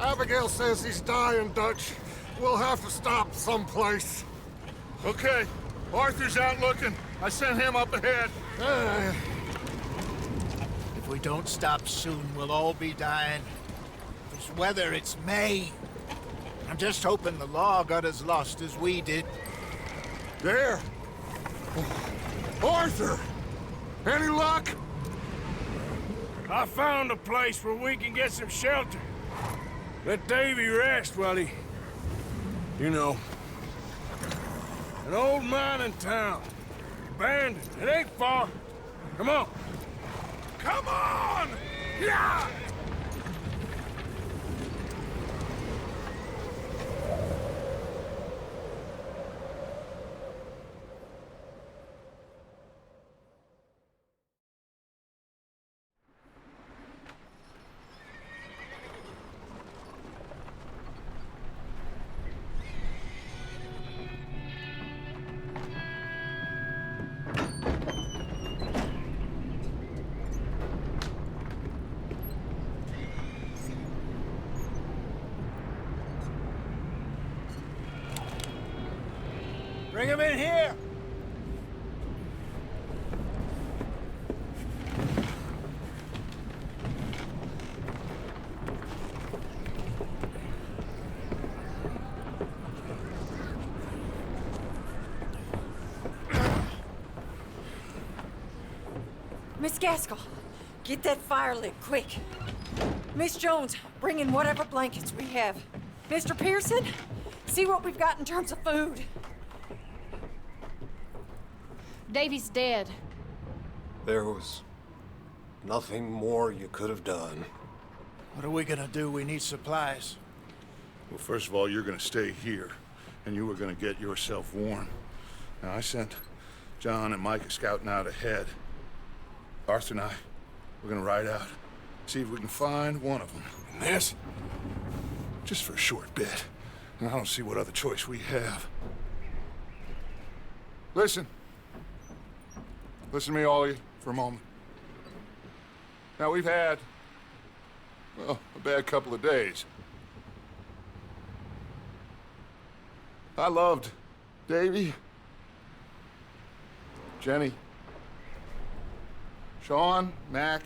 Abigail says he's dying, Dutch. We'll have to stop someplace. Okay. Arthur's out looking. I sent him up ahead. If we don't stop soon, we'll all be dying. This weather, it's May. I'm just hoping the law got as lost as we did. There! Arthur! Any luck? I found a place where we can get some shelter. Let Davy rest while he... You know. An old mining town. Abandoned. It ain't far. Come on. Come on! Yeah! Bring him in here! Miss Gaskell, get that fire lit, quick. Miss Jones, bring in whatever blankets we have. Mr. Pearson, see what we've got in terms of food. Davy's dead. There was nothing more you could have done. What are we gonna do? We need supplies. Well, first of all, you're gonna stay here, and you were gonna get yourself warm. Now, I sent John and Micah scouting out ahead. Arthur and I, we're gonna ride out, see if we can find one of them. And this, just for a short bit. And I don't see what other choice we have. Listen. Listen to me, all of you, for a moment. Now, we've had, well, a bad couple of days. I loved Davy, Jenny, Sean, Mac.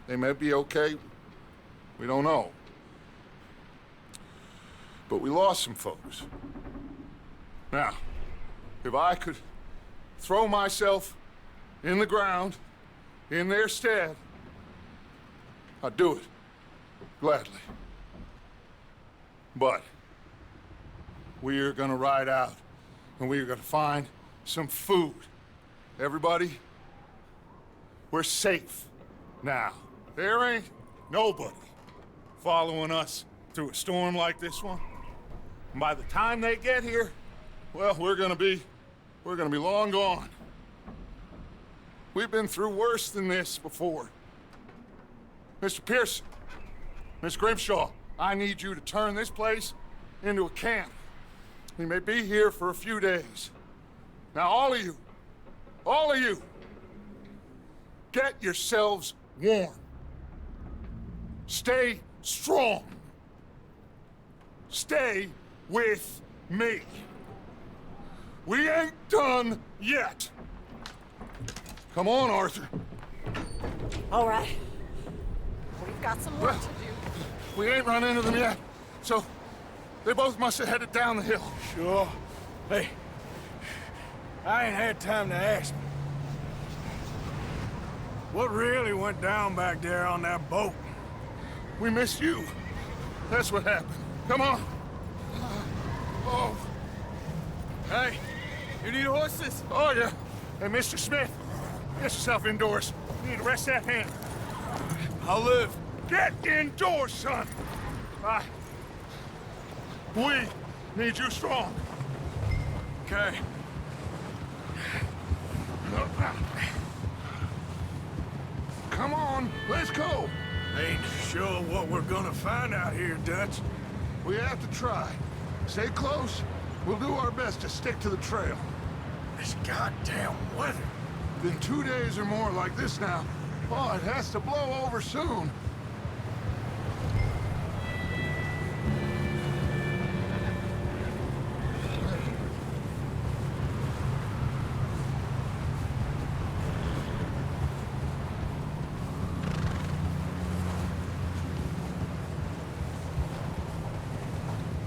They may be okay. We don't know. But we lost some folks. Now, if I could throw myself in the ground, in their stead, I'd do it, gladly. But we are gonna ride out, and we are gonna find some food. Everybody, we're safe now. There ain't nobody following us through a storm like this one. And by the time they get here, well, we're gonna be long gone. We've been through worse than this before. Mr. Pearson, Miss Grimshaw, I need you to turn this place into a camp. We may be here for a few days. Now, all of you, get yourselves warm. Stay strong. Stay with me. We ain't done yet. Come on, Arthur. All right. We've got some work to do. We ain't run into them yet, so they both must have headed down the hill. Sure. Hey, I ain't had time to ask. What really went down back there on that boat? We missed you. That's what happened. Come on. Oh. Hey, you need horses? Oh, yeah. Hey, Mr. Smith, get yourself indoors. You need to rest that hand. I'll live. Get indoors, son. We need you strong. Okay. Come on, let's go. Ain't sure what we're gonna find out here, Dutch. We have to try. Stay close. We'll do our best to stick to the trail. This goddamn weather. Been 2 days or more like this now. Oh, it has to blow over soon.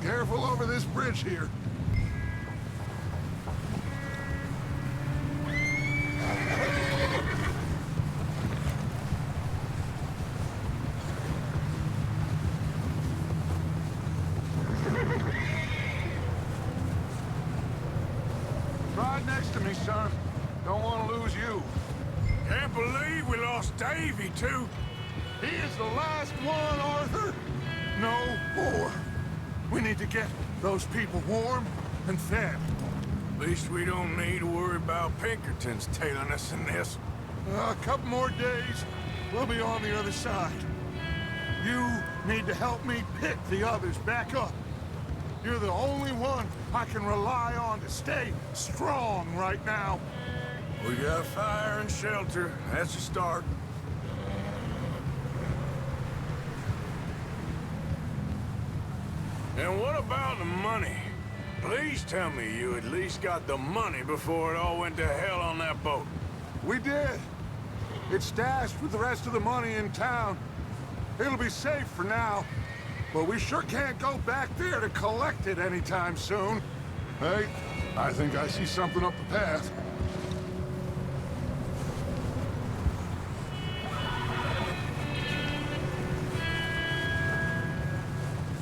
Careful over this bridge here. Right next to me, son. Don't want to lose you. Can't believe we lost Davy, too. He is the last one, Arthur. No more. We need to get those people warm and fed. At least we don't need to worry about Pinkertons tailing us in this. A couple more days, we'll be on the other side. You need to help me pick the others back up. You're the only one I can rely on to stay strong right now. We got fire and shelter. That's a start. And what about the money? Please tell me you at least got the money before it all went to hell on that boat. We did. It's stashed with the rest of the money in town. It'll be safe for now, but we sure can't go back there to collect it anytime soon. Hey, I think I see something up the path.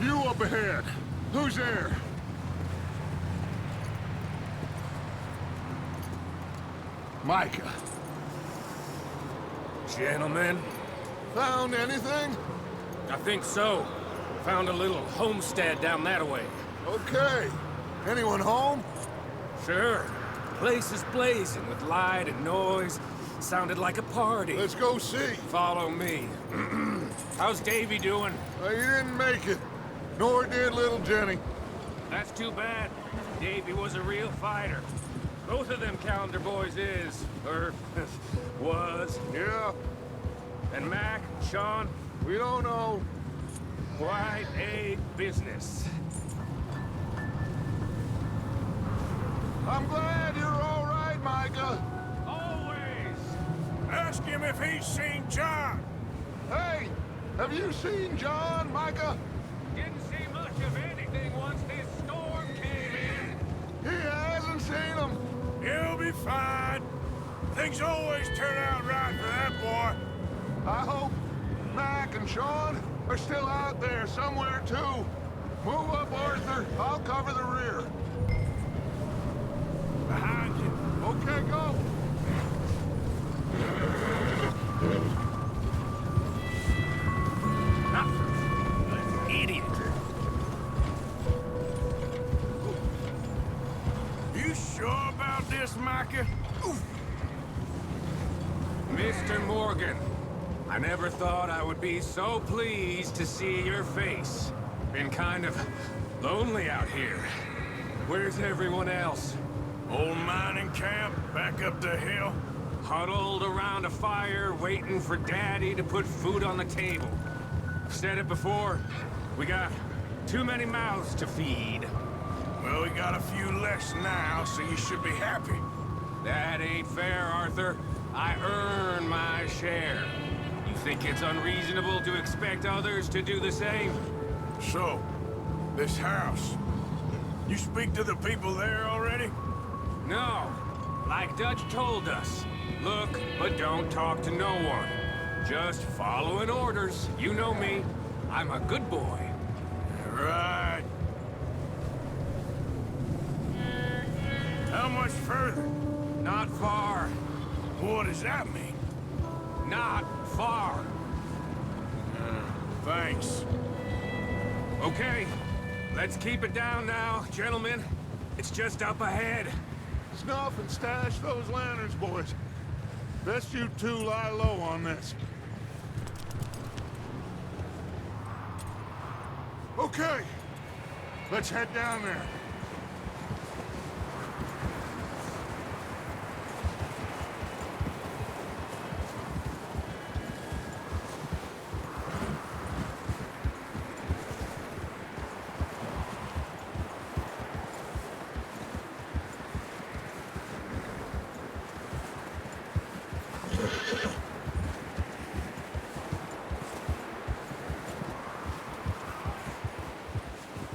You up ahead. Who's there? Micah. Gentlemen, Found anything? I think so. Found a little homestead down that way. Okay. Anyone home? Sure. Place is blazing with light and noise. Sounded like a party. Let's go see. Follow me. How's Davy doing? He didn't make it. Nor did little Jenny. That's too bad. Davy was a real fighter. Both of them calendar boys is, or was. Yeah, And Mac, Sean, we don't know. quite a business. I'm glad you're all right, Micah. Always! Ask him if he's seen John. Hey, have you seen John, Micah? Didn't see much of anything once this storm came in. He hasn't seen him. He'll be fine. Things always turn out right for that boy. I hope Mac and Sean are still out there somewhere, too. Move up, Arthur. I'll cover the rear. Behind you. Okay, go. Idiot. You sure about this, Micah? Mr. Morgan, I never thought I would be so pleased to see your face. Been kind of lonely out here. Where's everyone else? Old mining camp back up the hill. Huddled around a fire, waiting for Daddy to put food on the table. I've said it before, we got too many mouths to feed. Well, we got a few less now, so you should be happy. That ain't fair, Arthur. I earn my share. You think it's unreasonable to expect others to do the same? So, this house. You speak to the people there already? No. Like Dutch told us. Look, but don't talk to no one. Just following orders. You know me. I'm a good boy. Right. How much further? Not far. What does that mean? Not far. Thanks. Okay. Let's keep it down now, gentlemen. It's just up ahead. Snuff and stash those lanterns, boys. Best you two lie low on this. Okay. Let's head down there.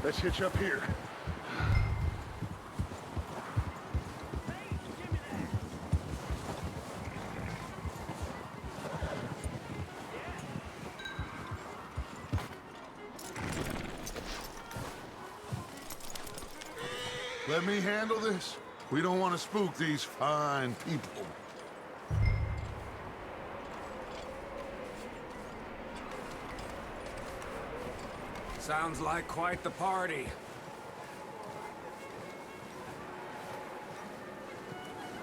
Let's hitch up here. Let me handle this. We don't want to spook these fine people. Sounds like quite the party.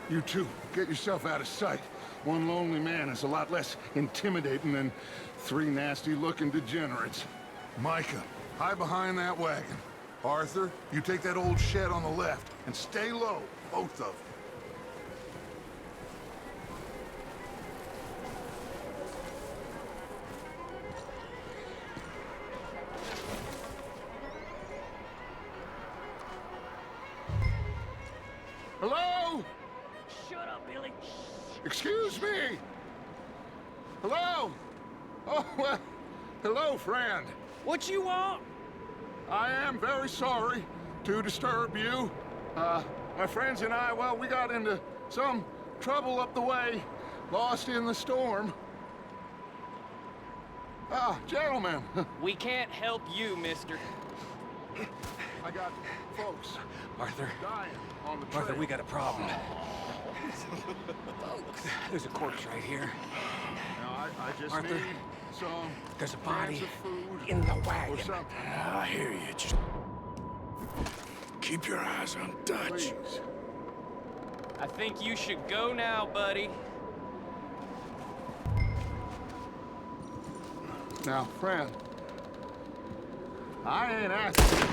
You two, get yourself out of sight. One lonely man is a lot less intimidating than 3 nasty-looking degenerates. Micah, hide behind that wagon. Arthur, you take that old shed on the left, and stay low, both of you. Hello? Shut up, Billy. Excuse me? Hello? Oh, well, hello, friend. What you want? I am very sorry to disturb you. My friends and I, well, we got into some trouble up the way, lost in the storm. Gentlemen. We can't help you, mister. I got folks Arthur, dying on the trail. Arthur, we got a problem. There's a corpse right here. Now, I just Arthur, need some there's a body cans of food in the or wagon. something. I hear you. Just keep your eyes on Dutch. Please. I think you should go now, buddy. Now, friend, I ain't asking.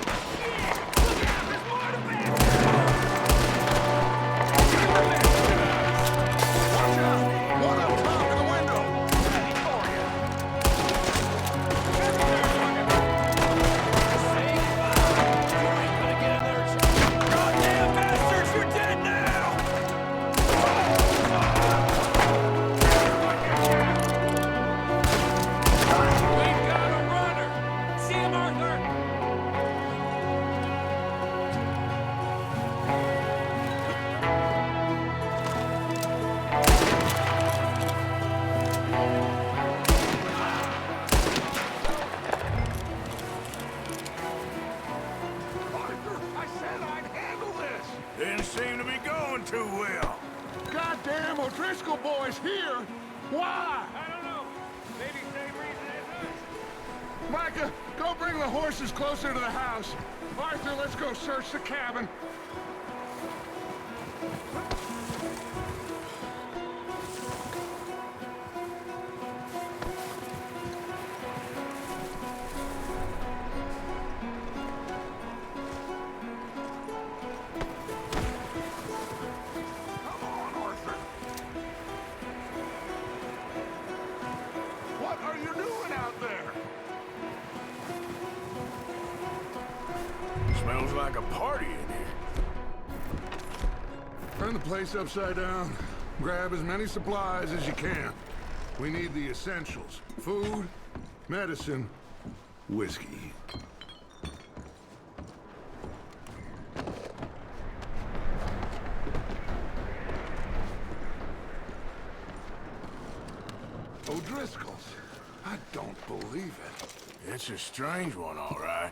Watch out! One up top in the window! Goddamn bastards, you're dead now! We've got a runner! See him, Arthur! Arthur, I said I'd handle this! Didn't seem to be going too well. Goddamn O'Driscoll boys here! Why? I don't know. Maybe same reason as us. Micah, go bring the horses closer to the house. Arthur, let's go search the cabin. Come on, Arthur. What are you doing out there? Smells like a party in here. Turn the place upside down. Grab as many supplies as you can. We need the essentials. Food, medicine, whiskey. O'Driscoll's. I don't believe it. It's a strange one, all right.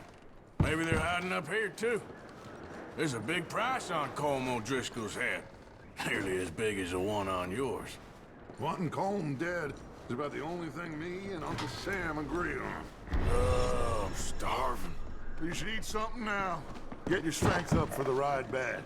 Maybe they're hiding up here, too. There's a big price on Colm O'Driscoll's head. Nearly as big as the one on yours. Wanting Colm dead is about the only thing me and Uncle Sam agree on. Oh, I'm starving. You should eat something now. Get your strength up for the ride back.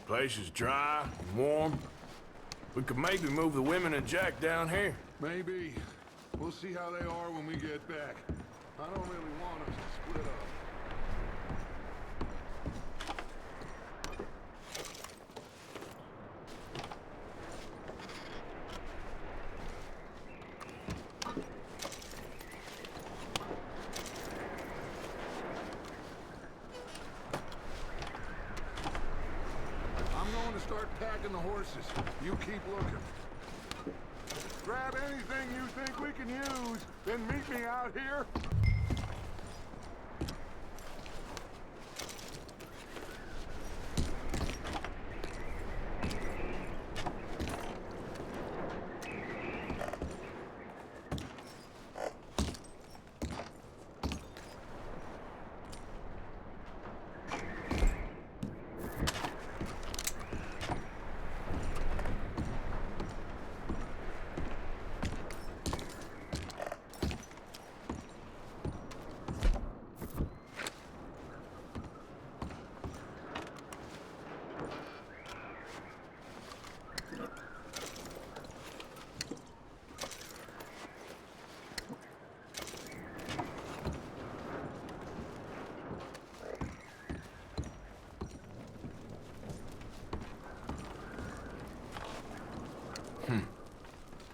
Place is dry, warm. We could maybe move the women and Jack down here. Maybe. We'll see how they are when we get back. I don't really want us to split up. the horses. You keep looking. Grab anything you think we can use, then meet me out here.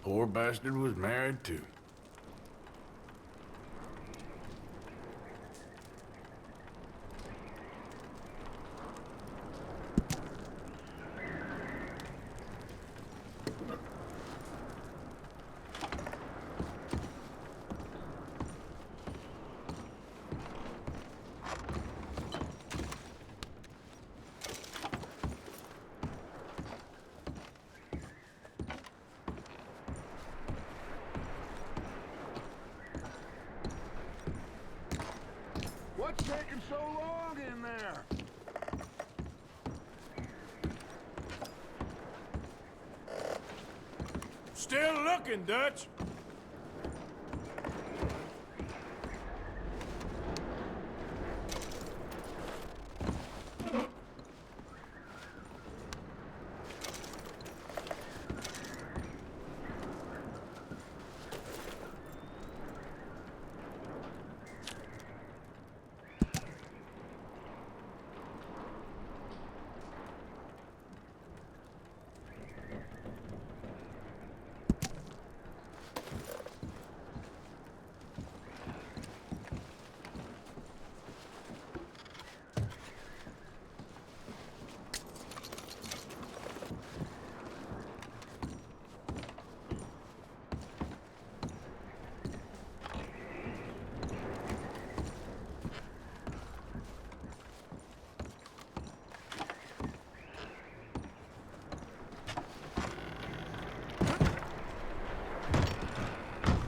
Poor bastard was married too. What's taking so long in there? Still looking, Dutch.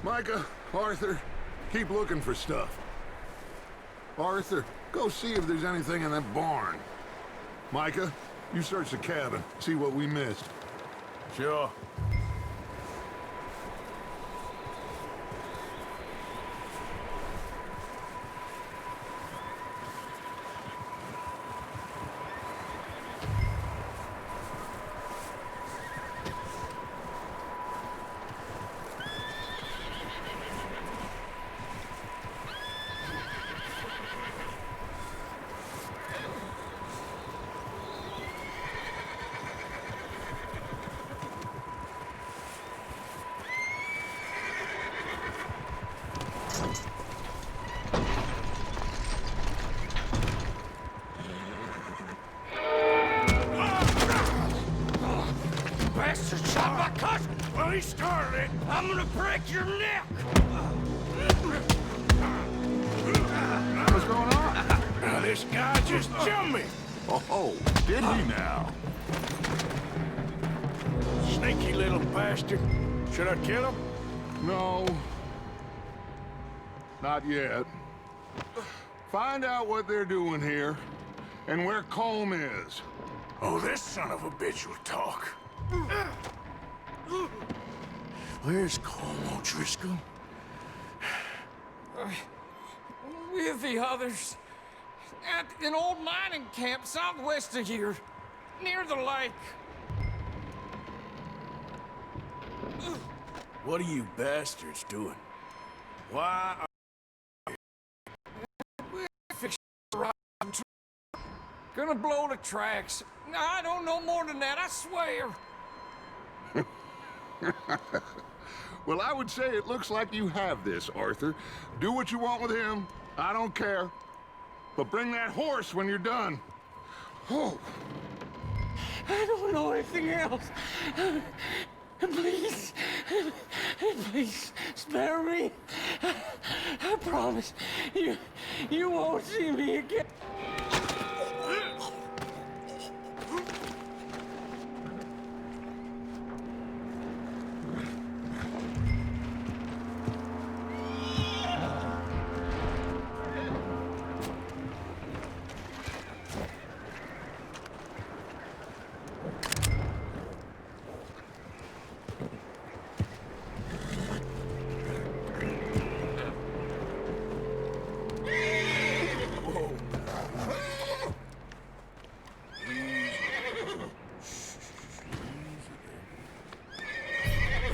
Micah, Arthur, keep looking for stuff. Arthur, go see if there's anything in that barn. Micah, you search the cabin, see what we missed. Sure. Bastard shot my cousin! Well, he started it. I'm gonna break your neck! What's going on? Now, this guy just jumped me! Oh, did he now? Sneaky little bastard. Should I kill him? No. Not yet. Find out what they're doing here, and where Colm is. Oh, this son of a bitch will talk. Where's Colm O'Driscoll? With the others. At an old mining camp southwest of here. Near the lake. What are you bastards doing? Why are Gonna blow the tracks. I don't know more than that, I swear. Well, I would say it looks like you have this, Arthur. Do what you want with him. I don't care. But bring that horse when you're done. Oh. I don't know anything else. Please, please spare me. I promise you won't see me again.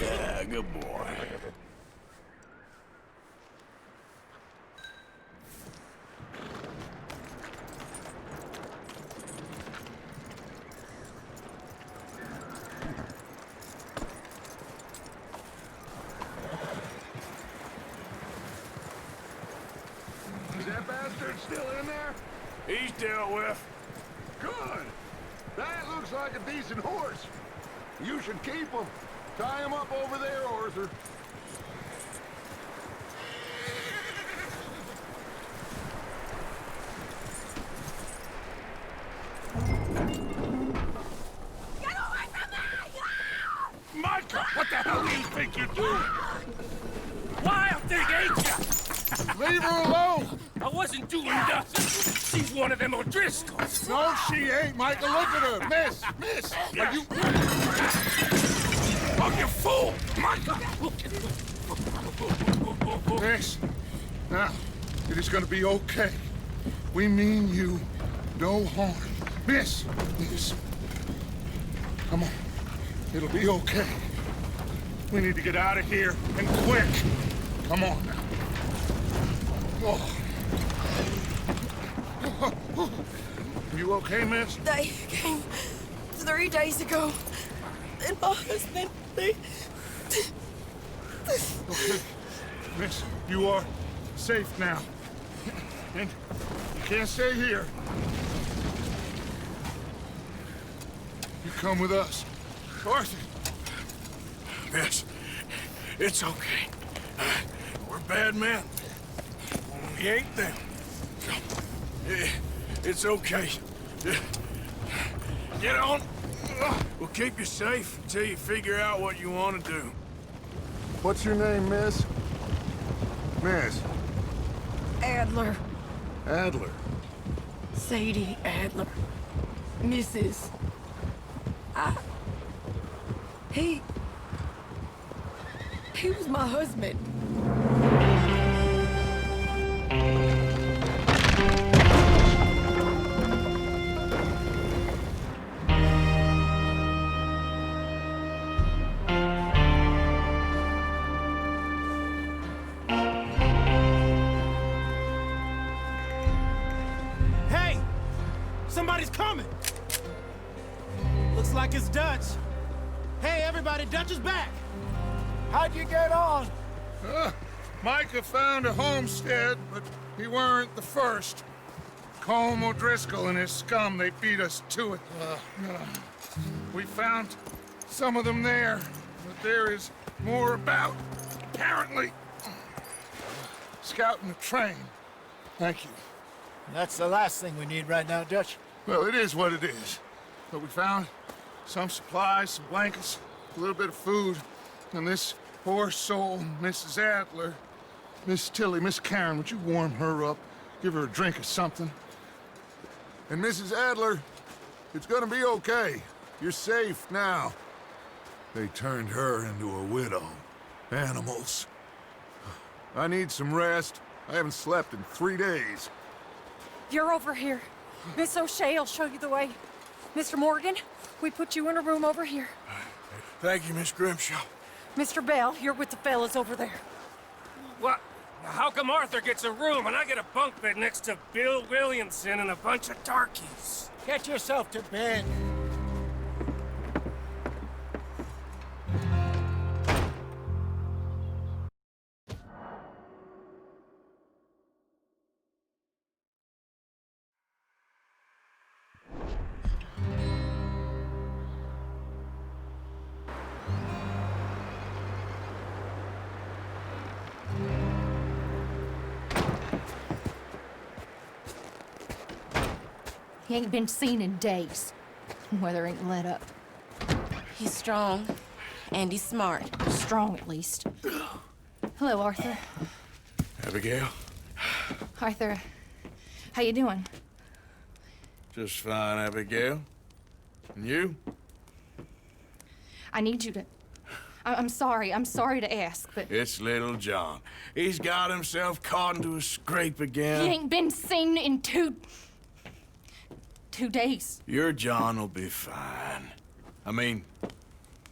Yeah, good boy. Is that bastard still in there? He's dealt with. Good. That looks like a decent horse. You should keep him. Tie him up over there, Arthur. Get away from me! Micah, what the hell do you think you're doing? Wild thing, ain't ya? Leave her alone! I wasn't doing nothing. She's one of them O'Driscolls. No, she ain't, Micah. Look at her. Miss, are you... Oh, you fool! Micah! Miss, now, it is gonna be okay. We mean you no harm. Miss, come on. It'll be okay. We need to get out of here, and quick. Come on now. Oh. You okay, miss? They came 3 days ago. And my husband, they... Okay. Miss, you are safe now. And you can't stay here. You come with us. Arthur! Miss, it's okay. We're bad men. We ain't them. It's okay. Get on. We'll keep you safe until you figure out what you want to do. What's your name, miss? Miss? Adler. Adler. Sadie Adler. Mrs. He was my husband. Hey! Somebody's coming! Looks like it's Dutch. Hey, everybody, Dutch is back! How'd you get on? Micah found a homestead, but he weren't the first. Colm O'Driscoll and his scum, they beat us to it. We found some of them there, but there is more about, apparently. Scouting the train. Thank you. That's the last thing we need right now, Dutch. Well, it is what it is. But we found some supplies, some blankets, a little bit of food, and this poor soul, Mrs. Adler, Miss Tilly, Miss Karen, would you warm her up? Give her a drink or something? And Mrs. Adler, it's gonna be okay. You're safe now. They turned her into a widow. Animals. I need some rest. I haven't slept in 3 days. You're over here. Miss O'Shea will show you the way. Mr. Morgan, we put you in a room over here. Thank you, Miss Grimshaw. Mr. Bell, you're with the fellas over there. What? How come Arthur gets a room and I get a bunk bed next to Bill Williamson and a bunch of darkies? Get yourself to bed. He ain't been seen in days. Weather ain't let up. He's strong, and he's smart. Strong, at least. Hello, Arthur. Abigail? Arthur, how you doing? Just fine, Abigail. And you? I need you to... I'm sorry to ask, but... It's little John. He's got himself caught into a scrape again. He ain't been seen in 2 days. Your John will be fine. I mean,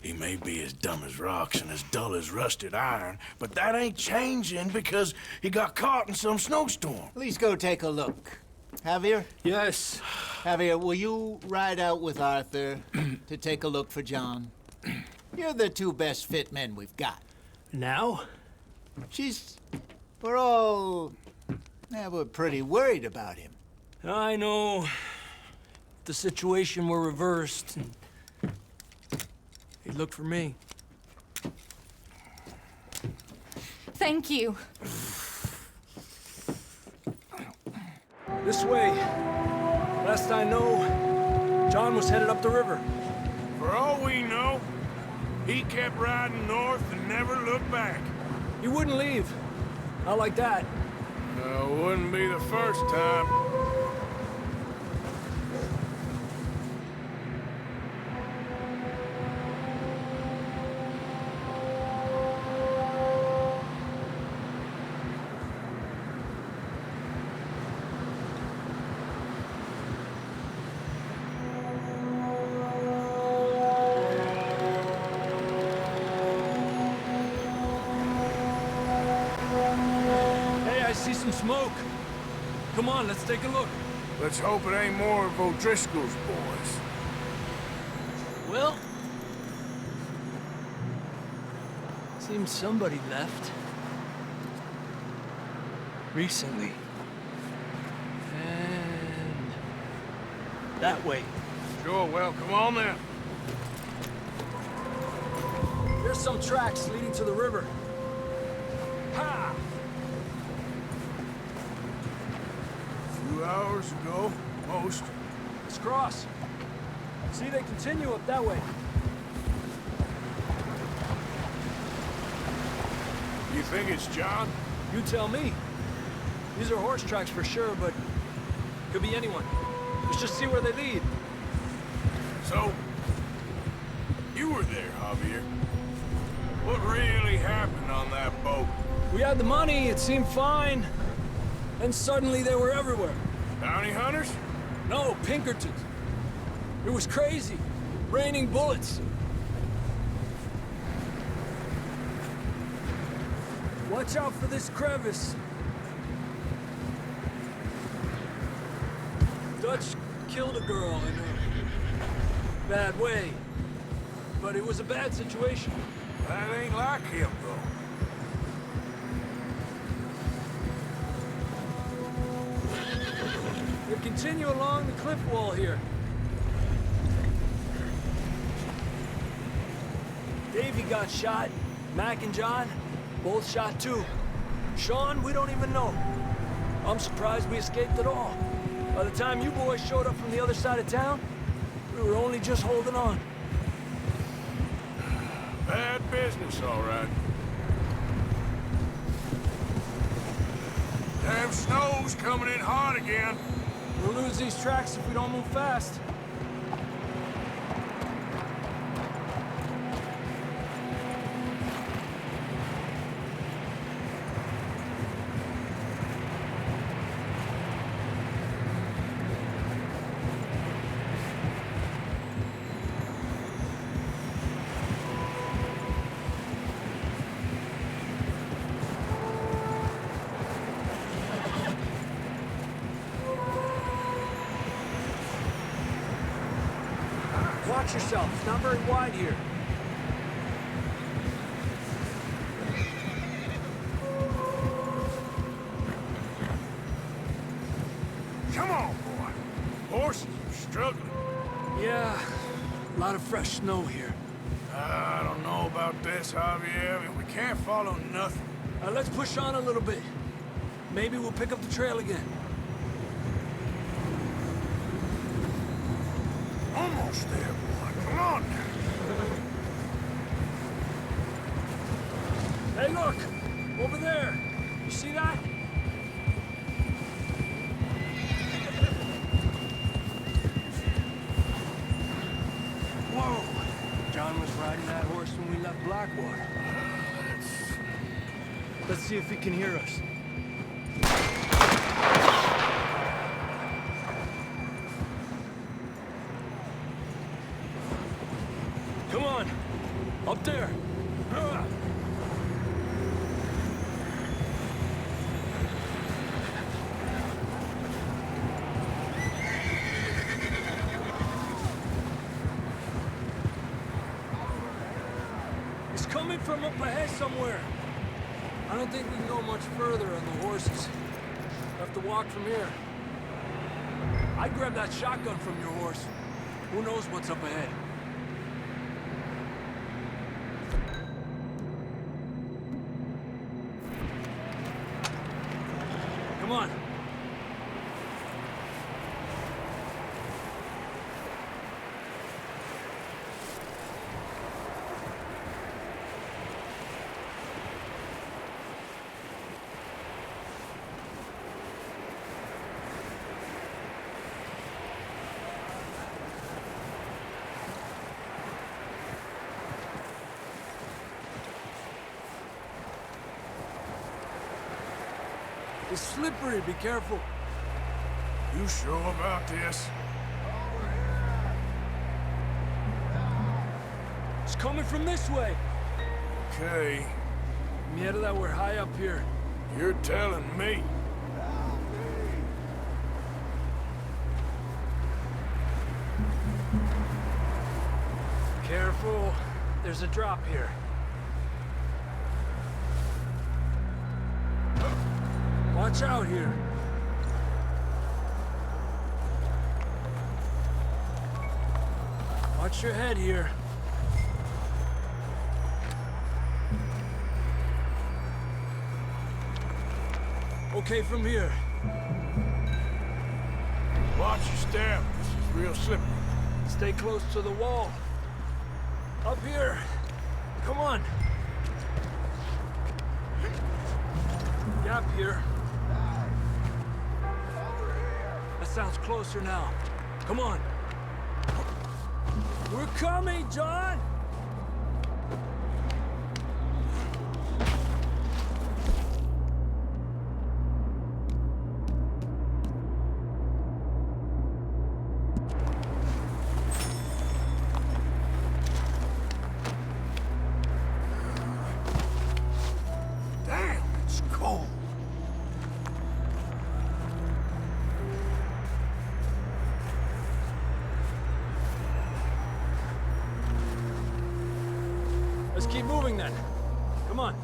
he may be as dumb as rocks and as dull as rusted iron, but that ain't changing because he got caught in some snowstorm. Please go take a look. Javier? Yes. Javier, will you ride out with Arthur to take a look for John? You're the 2 best fit men we've got. Now? We're pretty worried about him. I know. If the situation were reversed, and he'd look for me. Thank you. This way. Last I know, John was headed up the river. For all we know, he kept riding north and never looked back. He wouldn't leave. Not like that. Wouldn't be the first time. See some smoke. Come on, let's take a look. Let's hope it ain't more of O'Driscoll's boys. Well, seems somebody left. Recently. And that way. Sure, well, come on then. There's some tracks leading to the river. Ha! 2 hours ago, most. Let's cross. See, they continue up that way. You think it's John? You tell me. These are horse tracks for sure, but could be anyone. Let's just see where they lead. So, you were there, Javier. What really happened on that boat? We had the money, it seemed fine. Then suddenly they were everywhere. Bounty hunters? No, Pinkertons. It was crazy. Raining bullets. Watch out for this crevice. Dutch killed a girl in a bad way. But it was a bad situation. That ain't like him, though. We continue along the cliff wall here. Davey got shot. Mac and John, both shot too. Sean, we don't even know. I'm surprised we escaped at all. By the time you boys showed up from the other side of town, we were only just holding on. Bad business, all right. Damn snow's coming in hard again. We'll lose these tracks if we don't move fast. Watch yourself. It's not very wide here. Come on, boy. Horses are struggling. Yeah, a lot of fresh snow here. I don't know about this, Javier. I mean, we can't follow nothing. Let's push on a little bit. Maybe we'll pick up the trail again. Almost there, boy. Come on now. Hey, look! Over there! You see that? Whoa! John was riding that horse when we left Blackwater. Let's see if he can hear us. Come on! Up there! It's coming from up ahead somewhere. I don't think we can go much further on the horses. We'll have to walk from here. I'd grab that shotgun from your horse. Who knows what's up ahead? Come on. It's slippery, be careful. You sure about this? It's coming from this way. Okay. Mierda, that we're high up here. You're telling me. Careful. There's a drop here. Watch out here. Watch your head here. Okay, from here. Watch your step. This is real slippery. Stay close to the wall. Up here. Come on. Gap here. That sounds closer now. Come on. We're coming, John! Damn, it's cold. Let's keep moving then. Come on.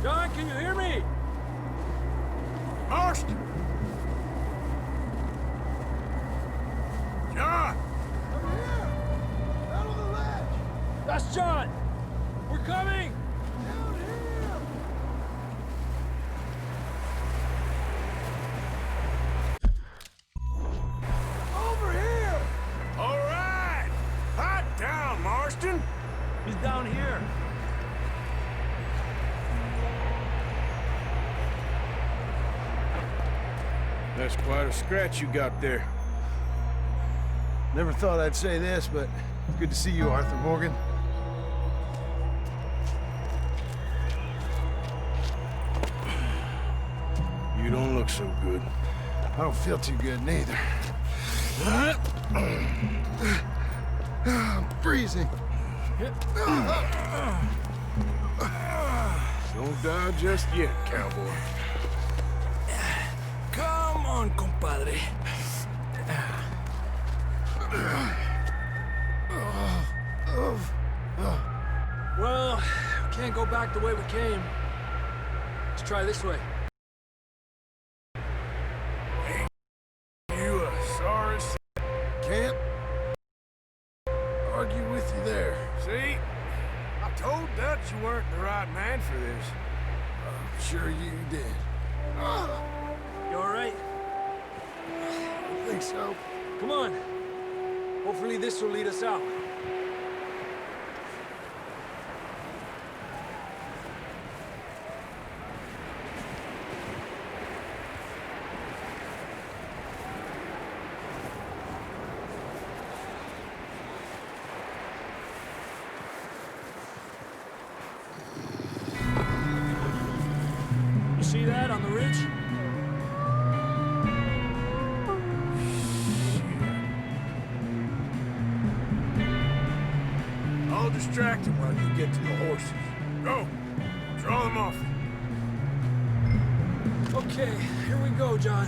John, can you hear me? Marston! John! Over here! Out on the ledge! That's John! We're coming! Down here! Over here! All right! Hot down, Marston! He's down here. That's quite a scratch you got there. Never thought I'd say this, but it's good to see you, Arthur Morgan. You don't look so good. I don't feel too good, neither. I'm freezing. Don't die just yet, cowboy. Come on, compadre. Well, we can't go back the way we came. Let's try this way. You a sorry Can't argue with you there. See? I told Dutch you weren't the right man for this. I'm sure you did. You all right? I think so. Come on. Hopefully this will lead us out. You see that on the ridge? I'll distract him while you get to the horses. Go! Draw them off. Okay, here we go, John.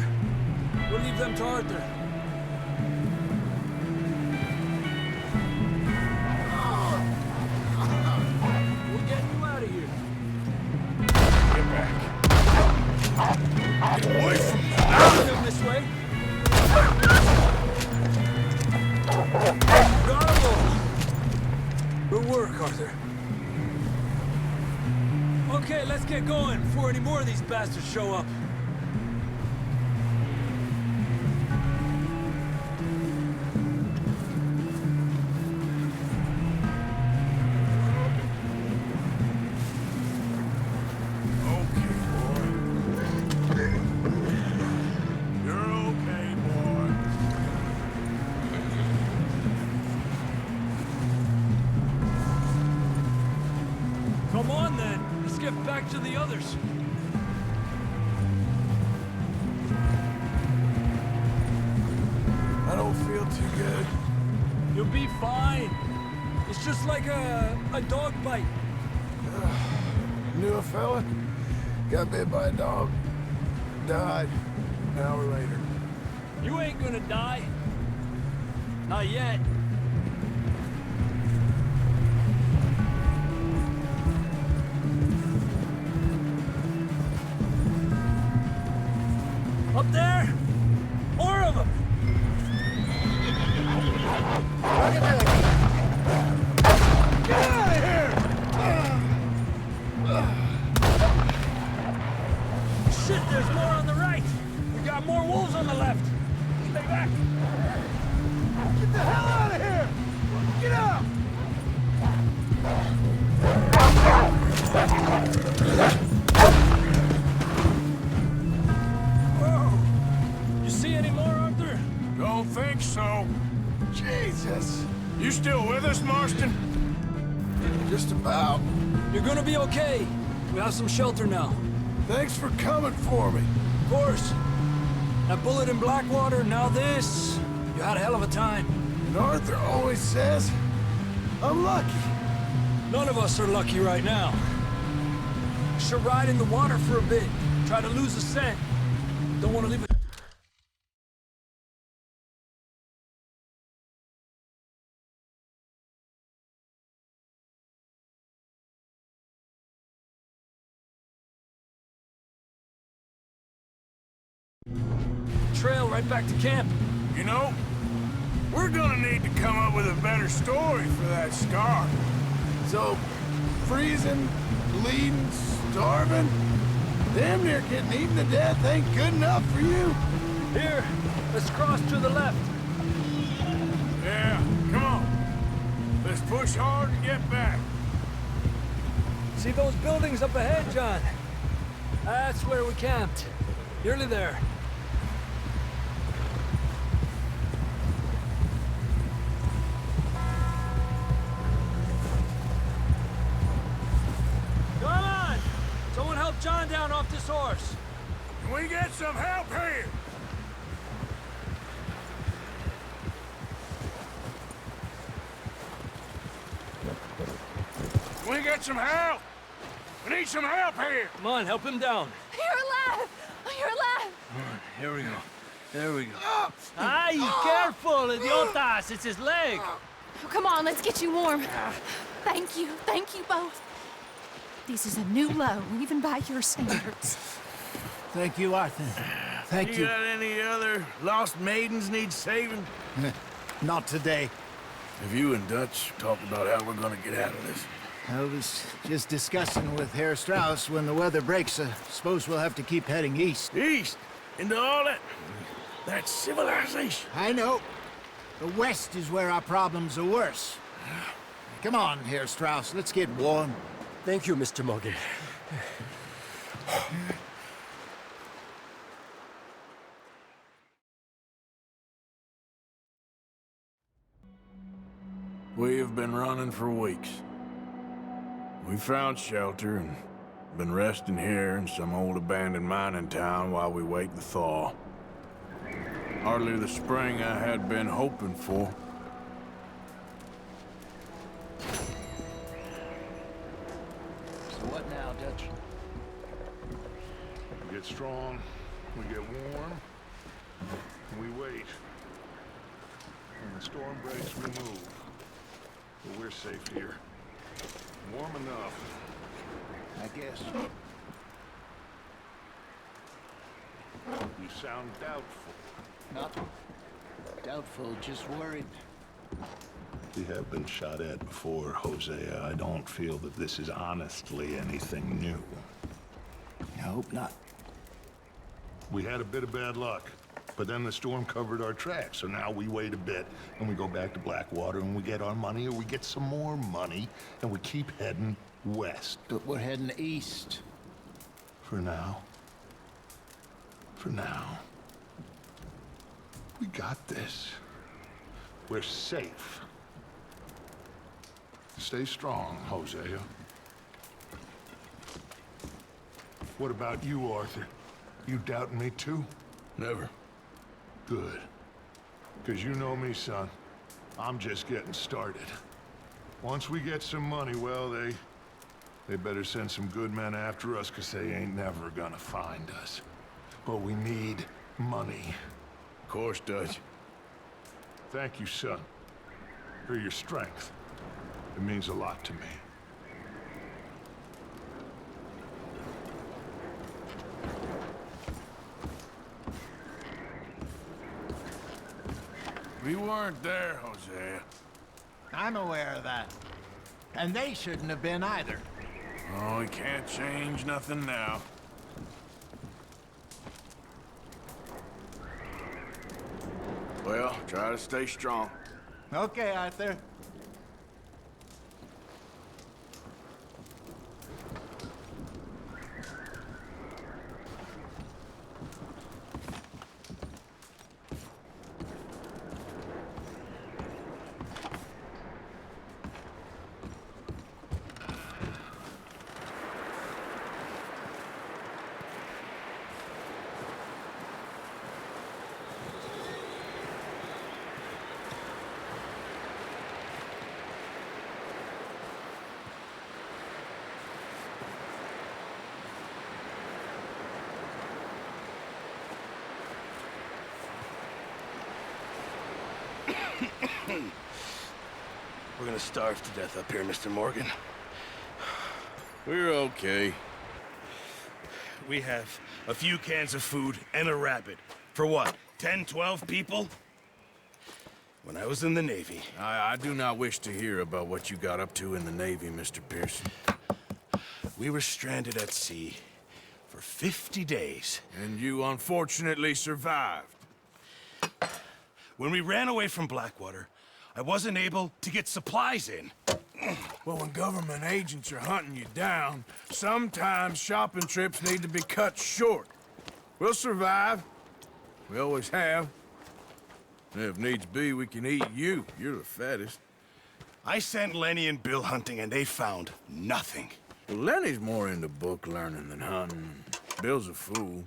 We'll leave them to Arthur. We'll get you out of here. Get back. Get away from me. Them this way. Got 'em all. Good work, Arthur. Okay, let's get going before any more of these bastards show up. Okay, boy. You're okay, boy. Come on, then. Let's get back to the others. I don't feel too good. You'll be fine. It's just like a dog bite. Knew a fella, got bit by a dog, died an hour later. You ain't gonna die. Not yet. Up there? More of them! Look at that! Get out of here! Shit, there's more on the right! We got more wolves on the left! Stay back! Get the hell out of here! Get out! Whoa! You see any more, Arthur? Don't think so. Jesus. You still with us, Marston? Just about. You're gonna be okay. We have some shelter now. Thanks for coming for me. Of course. That bullet in Blackwater, now this. You had a hell of a time. And Arthur always says, I'm lucky. None of us are lucky right now. Should ride in the water for a bit. Try to lose the scent. Don't want to leave it. Trail right back to camp. You know, we're gonna need to come up with a better story for that scar. So, freezing, bleeding, starving, damn near getting eaten to death ain't good enough for you. Here, let's cross to the left. Yeah, come on. Let's push hard and get back. See those buildings up ahead, John? That's where we camped. Nearly there. Come on! Someone help John down off this horse. Can we get some help here? Can we get some help? We need some help here. Come on, help him down. You're alive! You're alive! Here we go. There we go. Ay, careful, idiotas! It's his leg! Oh, come on, let's get you warm. Thank you both. This is a new low, even by your standards. Thank you, Arthur. Thank you. You got any other lost maidens need saving? Not today. Have you and Dutch talked about how we're gonna get out of this? I was just discussing with Herr Strauss when the weather breaks. Suppose we'll have to keep heading east. East? Into all that civilization? I know. The west is where our problems are worse. Come on here, Strauss. Let's get warm. Thank you, Mr. Morgan. We have been running for weeks. We found shelter and been resting here in some old abandoned mining town while we wait the thaw. Hardly the spring I had been hoping for. So what now, Dutch? We get strong, we get warm, and we wait. When the storm breaks, we move. But we're safe here. Warm enough. I guess. You sound doubtful. Not doubtful, just worried. We have been shot at before, Hosea. I don't feel that this is honestly anything new. I hope not. We had a bit of bad luck, but then the storm covered our tracks, so now we wait a bit, and we go back to Blackwater, and we get our money, or we get some more money, and we keep heading west. But we're heading east. For now. For now. We got this. We're safe. Stay strong, Hosea. What about you, Arthur? You doubting me too? Never. Good. Because you know me, son. I'm just getting started. Once we get some money, well, they better send some good men after us, because they ain't never gonna find us. But we need money. Of course, Dutch. Thank you, son, for your strength. It means a lot to me. We weren't there, Hosea. I'm aware of that. And they shouldn't have been either. Oh, we can't change nothing now. Well, try to stay strong. Okay, Arthur. We're gonna starve to death up here, Mr. Morgan. We're okay. We have a few cans of food and a rabbit. For what, 10, 12 people? When I was in the Navy... I do not wish to hear about what you got up to in the Navy, Mr. Pearson. We were stranded at sea for 50 days. And you unfortunately survived. When we ran away from Blackwater, I wasn't able to get supplies in. Well, when government agents are hunting you down, sometimes shopping trips need to be cut short. We'll survive. We always have. And if needs be, we can eat you. You're the fattest. I sent Lenny and Bill hunting, and they found nothing. Well, Lenny's more into book learning than hunting. Bill's a fool.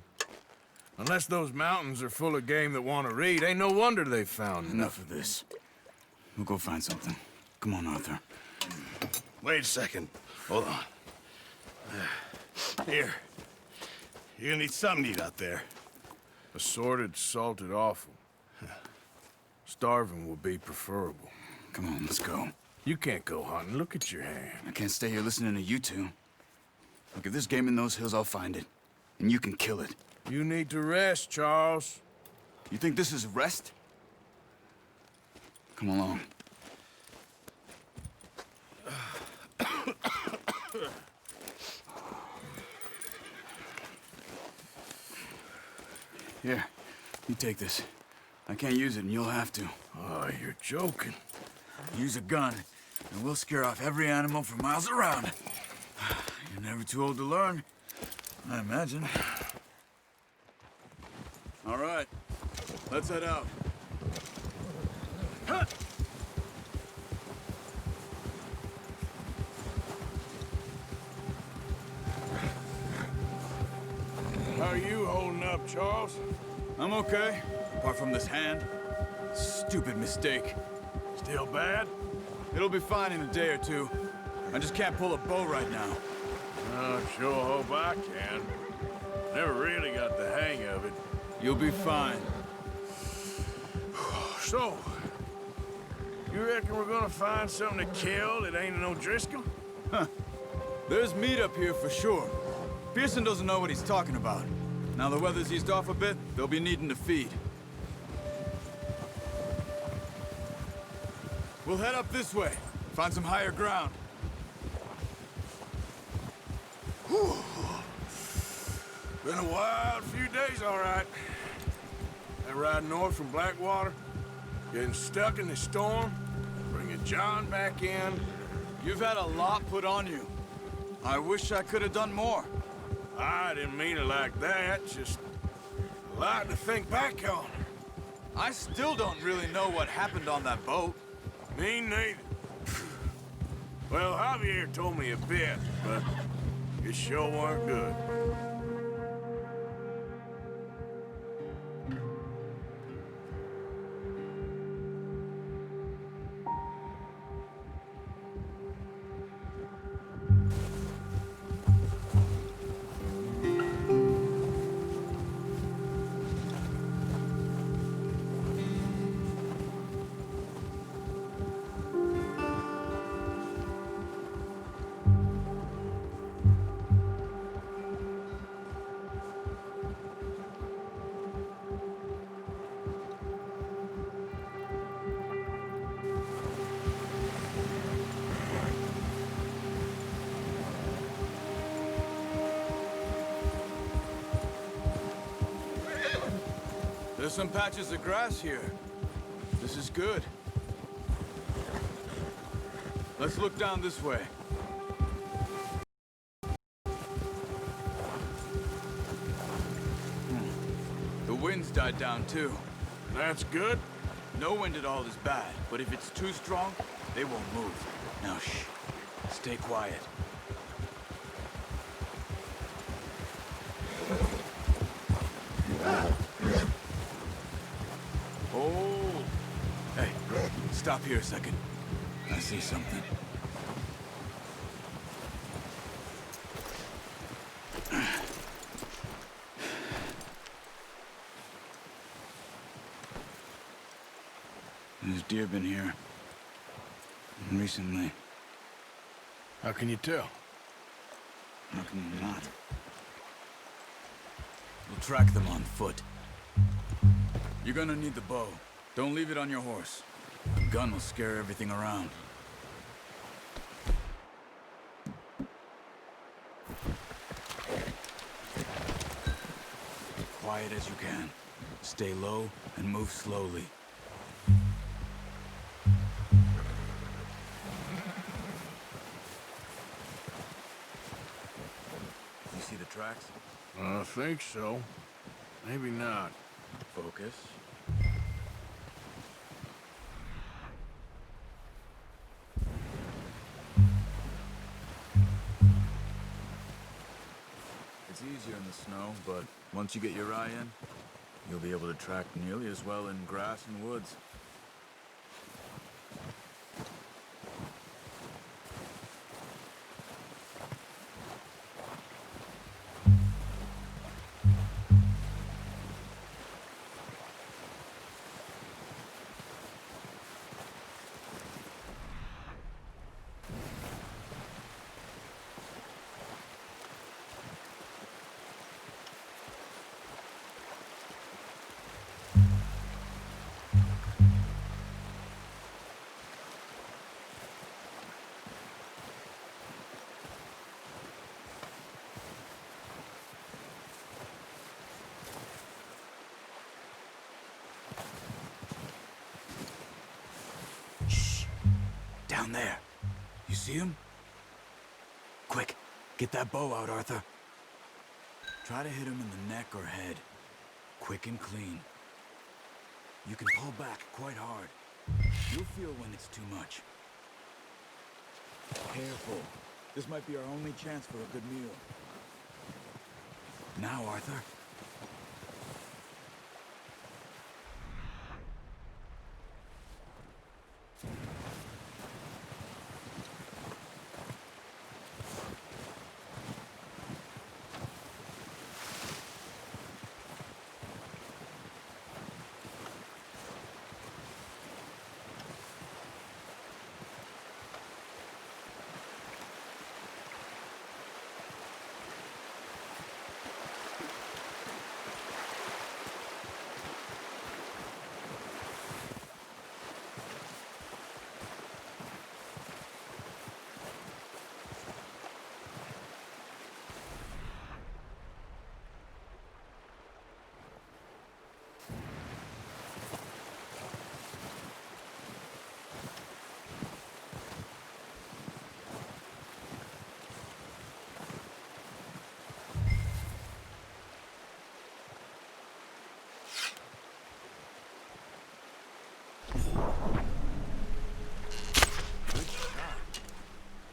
Unless those mountains are full of game that want to read, ain't no wonder they found Enough of this. We'll go find something. Come on, Arthur. Wait a second. Hold on. Here. You're gonna need something to eat out there. Assorted, salted offal. Starving will be preferable. Come on, let's go. You can't go hunting. Look at your hand. I can't stay here listening to you two. Look, if there's game in those hills, I'll find it. And you can kill it. You need to rest, Charles. You think this is rest? Come along. Here, you take this. I can't use it, and you'll have to. Oh, you're joking. Use a gun, and we'll scare off every animal for miles around. You're never too old to learn, I imagine. All right, let's head out. Huh. How are you holding up, Charles? I'm okay, apart from this hand. Stupid mistake. Still bad? It'll be fine in a day or two. I just can't pull a bow right now. I sure hope I can. Never really got the hang of it. You'll be fine. So, you reckon we're gonna find something to kill that ain't no Driscoll? Huh. There's meat up here for sure. Pearson doesn't know what he's talking about. Now the weather's eased off a bit, they'll be needing to feed. We'll head up this way, find some higher ground. Whew. Been a wild few days, all right. That ride north from Blackwater, getting stuck in the storm, bringing John back in. You've had a lot put on you. I wish I could have done more. I didn't mean it like that, just a lot to think back on. I still don't really know what happened on that boat. Me neither. Well, Javier told me a bit, but it sure weren't good. There's some patches of grass here. This is good. Let's look down this way. The wind's died down too. That's good. No wind at all is bad, but if it's too strong, they won't move. Now shh. Stay quiet. Oh! Hey, stop here a second. I see something. There's deer been here. Recently. How can you tell? How can you not? We'll track them on foot. You're gonna need the bow. Don't leave it on your horse. The gun will scare everything around. Quiet as you can. Stay low and move slowly. You see the tracks? I think so. Maybe not. Focus. It's easier in the snow, but once you get your eye in, you'll be able to track nearly as well in grass and woods. Down there. You see him? Quick, get that bow out, Arthur. Try to hit him in the neck or head. Quick and clean. You can pull back quite hard. You'll feel when it's too much. Careful. This might be our only chance for a good meal. Now, Arthur.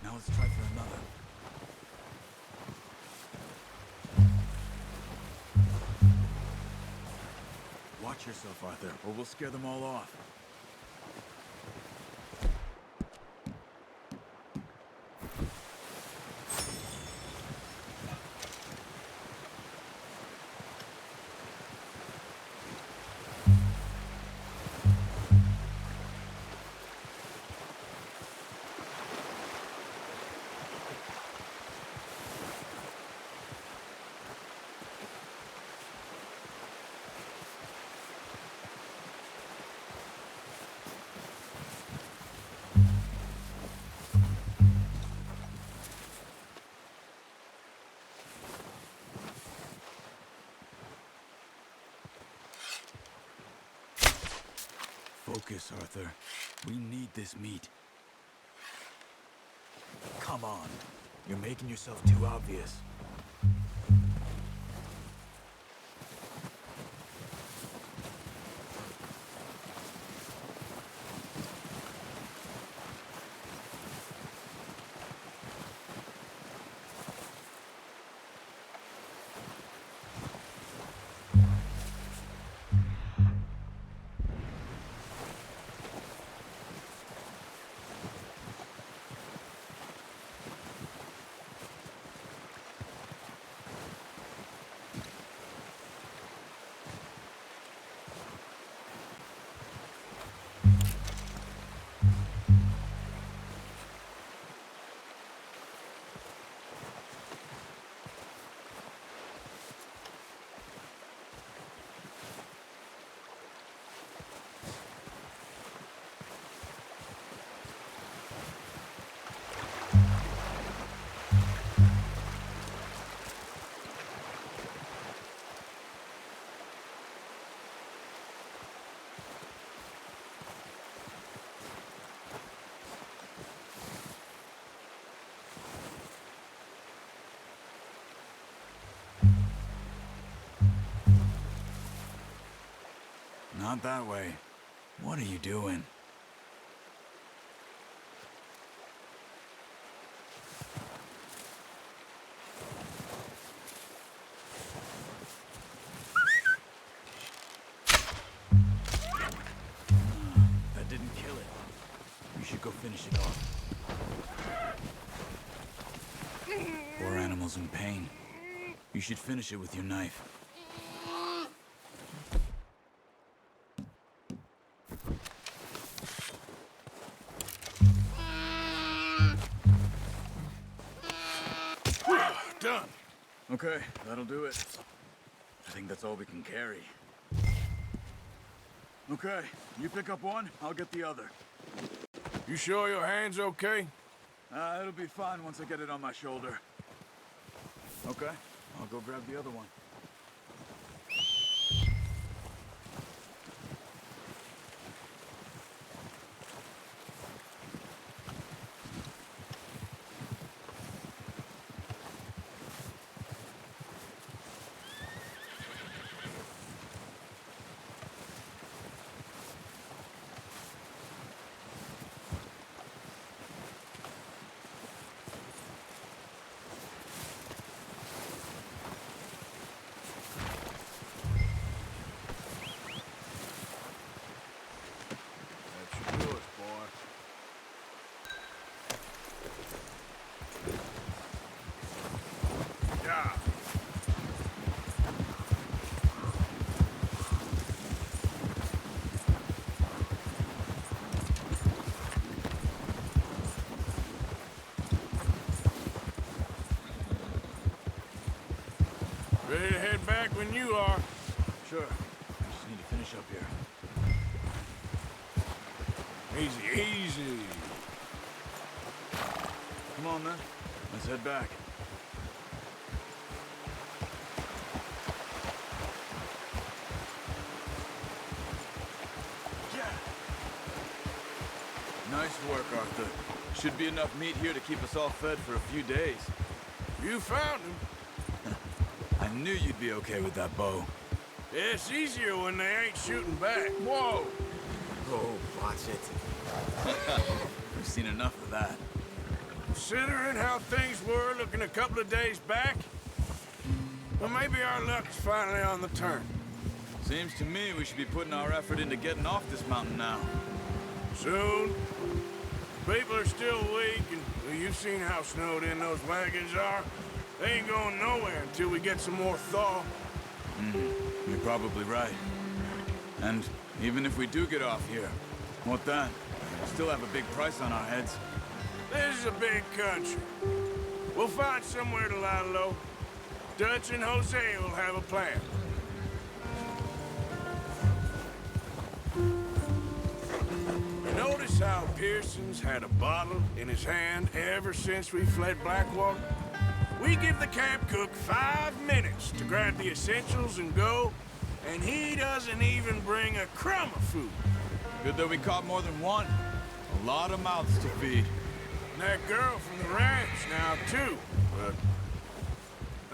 Now let's try for another. Watch yourself, Arthur, or we'll scare them all off. Focus, Arthur. We need this meat. Come on. You're making yourself too obvious. Not that way. What are you doing? That didn't kill it. You should go finish it off. Poor animal's in pain. You should finish it with your knife. Done. Okay, that'll do it. I think that's all we can carry. Okay, you pick up one, I'll get the other. You sure your hand's okay? It'll be fine once I get it on my shoulder. Okay, I'll go grab the other one. Ready to head back when you are. Sure. I just need to finish up here. Easy, easy. Come on, then. Let's head back. Nice work, Arthur. Should be enough meat here to keep us all fed for a few days. You found him. I knew you'd be okay with that bow. Yeah, it's easier when they ain't shooting back. Whoa! Oh, watch it. We've seen enough of that. Considering how things were looking a couple of days back, well, maybe our luck's finally on the turn. Seems to me we should be putting our effort into getting off this mountain now. Soon. People are still weak, and well, you've seen how snowed in those wagons are. They ain't going nowhere until we get some more thaw. You're probably right. And even if we do get off here, what then? We still have a big price on our heads. This is a big country. We'll find somewhere to lie low. Dutch and Jose will have a plan. You notice how Pearson's had a bottle in his hand ever since we fled Blackwater? We give the camp cook 5 minutes to grab the essentials and go, and he doesn't even bring a crumb of food. Good that we caught more than one. A lot of mouths to feed. And that girl from the ranch now, too, but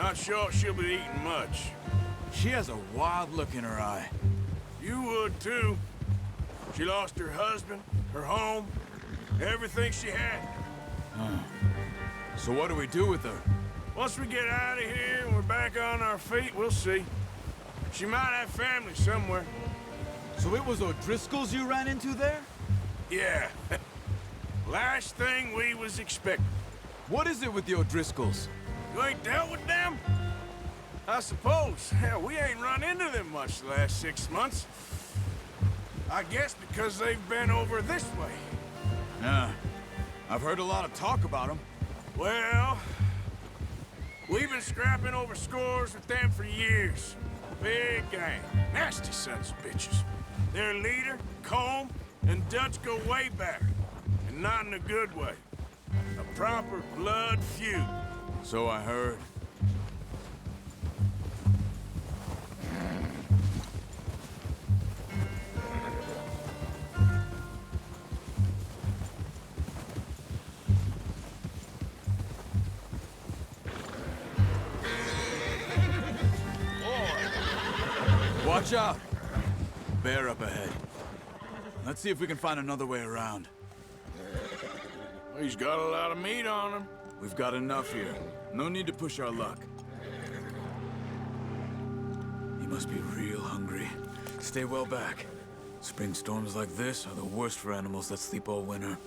not sure she'll be eating much. She has a wild look in her eye. You would, too. She lost her husband, her home, everything she had. So what do we do with her? Once we get out of here and we're back on our feet, we'll see. She might have family somewhere. So it was O'Driscoll's you ran into there? Yeah. Last thing we was expecting. What is it with the O'Driscolls? You ain't dealt with them? I suppose. Hell, we ain't run into them much the last 6 months. I guess because they've been over this way. Yeah. I've heard a lot of talk about them. Well, we've been scrapping over scores with them for years. Big gang. Nasty sons of bitches. Their leader, Combe, and Dutch go way back. And not in a good way. A proper blood feud. So I heard. Watch out! Bear up ahead. Let's see if we can find another way around. He's got a lot of meat on him. We've got enough here. No need to push our luck. He must be real hungry. Stay well back. Spring storms like this are the worst for animals that sleep all winter.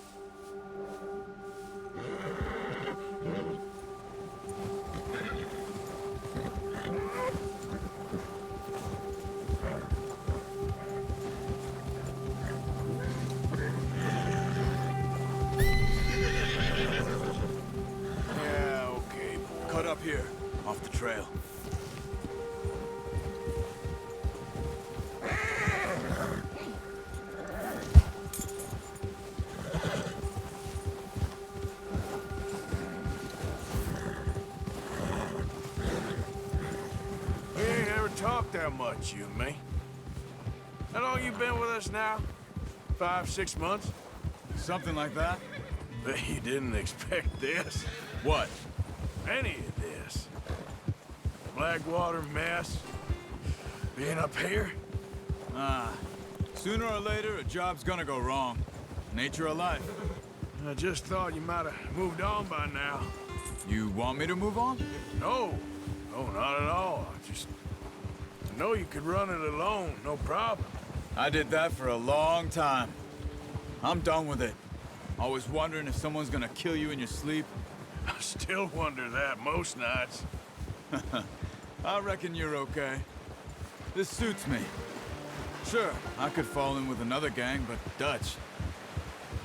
Up here, off the trail. We ain't ever talked that much, you and me. How long you been with us now? 5, 6 months? Something like that. Bet you didn't expect this. What? Any of this. Blackwater mess. Being up here. Sooner or later, a job's gonna go wrong. Nature of life. I just thought you might have moved on by now. You want me to move on? No. No, not at all. I know you could run it alone, no problem. I did that for a long time. I'm done with it. Always wondering if someone's gonna kill you in your sleep. I still wonder that most nights. I reckon you're okay. This suits me. Sure, I could fall in with another gang, but Dutch...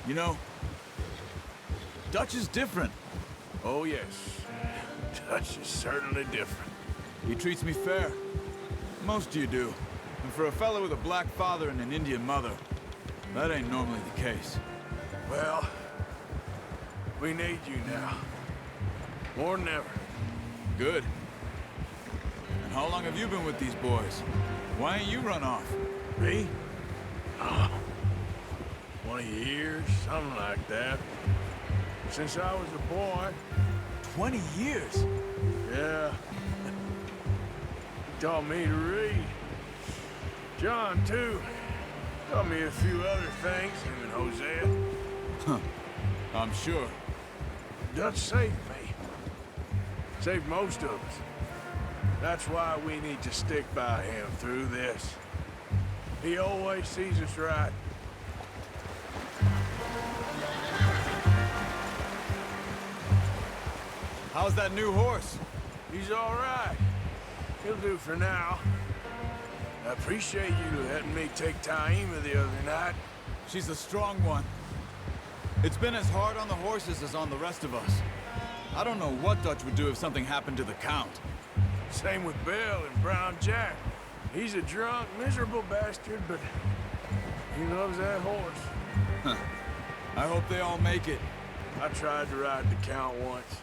You know, Dutch is different. Oh, yes. Dutch is certainly different. He treats me fair. Most of you do. And for a fellow with a black father and an Indian mother, that ain't normally the case. Well, we need you now. More than ever. Good. And how long have you been with these boys? Why ain't you run off? Me? 20 years, something like that. Since I was a boy. 20 years? Yeah. He taught me to read. John, too. Taught me a few other things, him and Hosea. Huh. I'm sure. Dutch saved me. Saved most of us. That's why we need to stick by him through this. He always sees us right. How's that new horse? He's all right. He'll do for now. I appreciate you letting me take Taima the other night. She's a strong one. It's been as hard on the horses as on the rest of us. I don't know what Dutch would do if something happened to the Count. Same with Bill and Brown Jack. He's a drunk, miserable bastard, but he loves that horse. Huh. I hope they all make it. I tried to ride the Count once.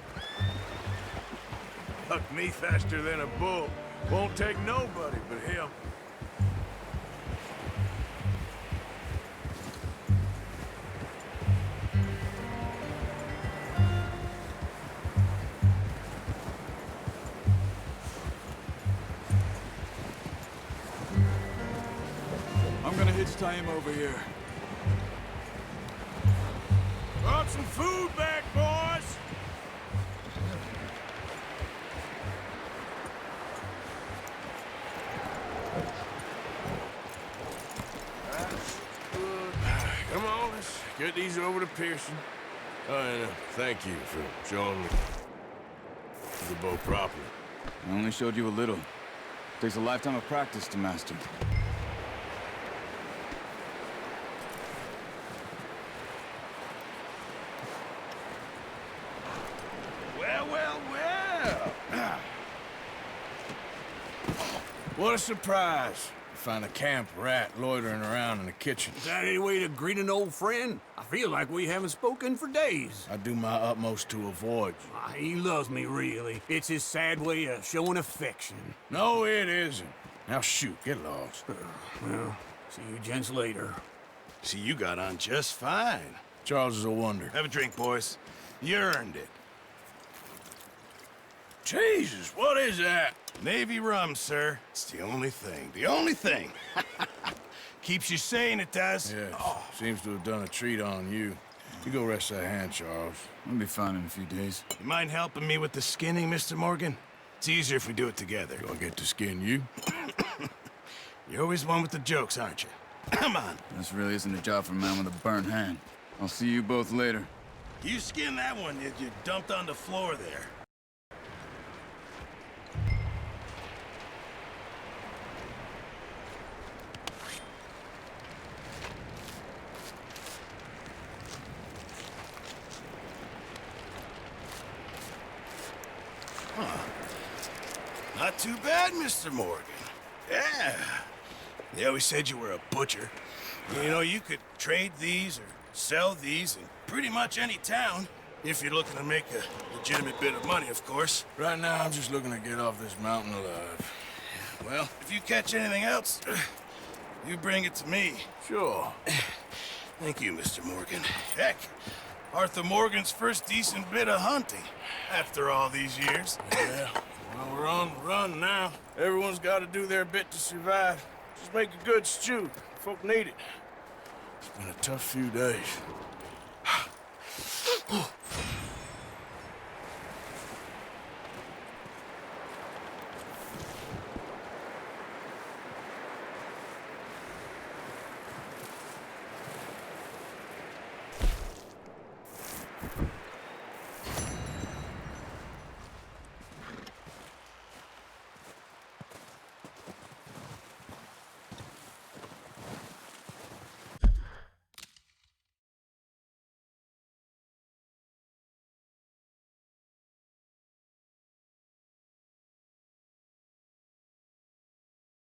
Hucked me faster than a bull. Won't take nobody but him. I'm gonna hitch Taima over here. Brought some food back, boys! That's good. Come on, let's get these over to Pearson. Oh, and thank you for showing me the bow properly. I only showed you a little. Takes a lifetime of practice to master. What a surprise. Find a camp rat loitering around in the kitchen. Is that any way to greet an old friend? I feel like we haven't spoken for days. I do my utmost to avoid you. He loves me, really. It's his sad way of showing affection. No, it isn't. Now shoot, get lost. Well, see you gents later. See, you got on just fine. Charles is a wonder. Have a drink, boys. You earned it. Jesus, what is that? Navy rum, sir. It's the only thing. The only thing. Keeps you sane, it does. Yeah, seems to have done a treat on you. You go rest that hand, Charles. I'll be fine in a few days. You mind helping me with the skinning, Mr. Morgan? It's easier if we do it together. Do I get to skin you? You're always one with the jokes, aren't you? Come on. This really isn't a job for a man with a burnt hand. I'll see you both later. You skinned that one you dumped on the floor there. Not too bad, Mr. Morgan. Yeah. They always said you were a butcher. You know, you could trade these or sell these in pretty much any town, if you're looking to make a legitimate bit of money, of course. Right now, I'm just looking to get off this mountain alive. Well, if you catch anything else, you bring it to me. Sure. Thank you, Mr. Morgan. Heck, Arthur Morgan's first decent bit of hunting, after all these years. Yeah. Well, we're on the run now. Everyone's got to do their bit to survive. Just make a good stew. Folk need it. It's been a tough few days.